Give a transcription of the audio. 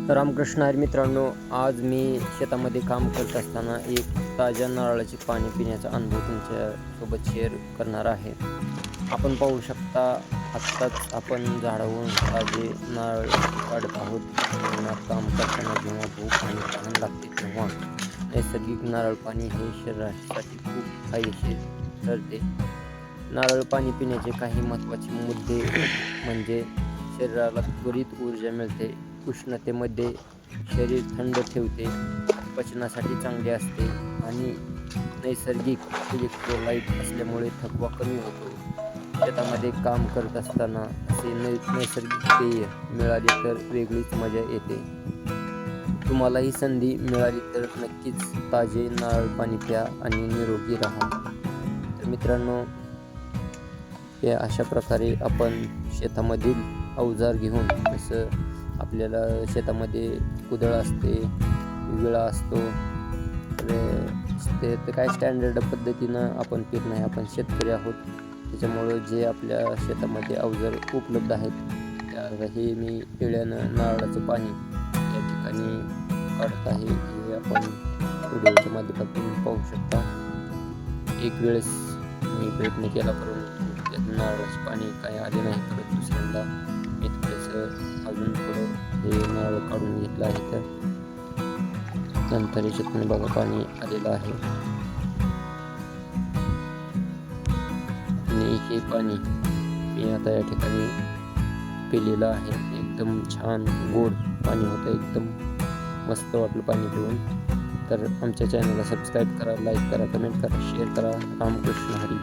रामकृष्ण हरी मित्रांनो, आज मी शेतामध्ये काम करत असताना एक ताज्या नारळाचे पाणी पिण्याचा अनुभव तुमच्यासोबत शेअर करणार आहे. आपण पाहू शकता, आत्ताच आपण झाडावरून ताजे नारळ काढत आहोत. उन्हात काम करताना जेव्हा भूक आणि तहान लागते तेव्हा नैसर्गिक नारळ पाणी हे शरीरासाठी खूप फायदेशीर ठरते. नारळ पाणी पिण्याचे काही महत्त्वाचे मुद्दे म्हणजे शरीराला त्वरित ऊर्जा मिळते, उष्णतेमध्ये शरीर थंड ठेवते, पचनासाठी चांगले असते आणि नैसर्गिक इलेक्ट्रोलाइट असल्यामुळे थकवा कमी होतो. शेतामध्ये काम करत असताना असे नैसर्गिक पेय मिळाले तर वेगळीच मजा येते. तुम्हाला ही संधी मिळाली तर नक्कीच ताजे नारळ पाणी प्या आणि निरोगी राहा. तर मित्रांनो, या अशा प्रकारे आपण शेतामधील अवजार घेऊन, जसं आपल्याला शेतामध्ये कुदळ असते, विळा असतो, तर ते काय स्टँडर्ड पद्धतीनं आपण पीत नाही. आपण शेतकरी आहोत, त्याच्यामुळं जे आपल्या शेतामध्ये अवजार उपलब्ध आहेत हे मी पिळ्यानं नारळाचं पाणी या ठिकाणी काढत आहे. हे आपण व्हिडिओच्या माध्यमातून पाहू शकता. एक वेळेस मी प्रयत्न केला, परंतु त्यात नारळाचे पाणी काही आले नाही. परत दुसऱ्यांदा मी थोडंसं अजून थोडं हे नारळ काढून घेतलं आहे, तर नंतर याच्यात तुम्ही बघा पाणी आलेलं आहे. आणि हे पाणी मी आता या ठिकाणी पिलेलं आहे. एकदम छान गोड पाणी होतं, एकदम मस्त वाटलं पाणी पिऊन. तर आमच्या चॅनलला सबस्क्राईब करा, लाईक करा, कमेंट करा, शेअर करा. रामकृष्ण हरी.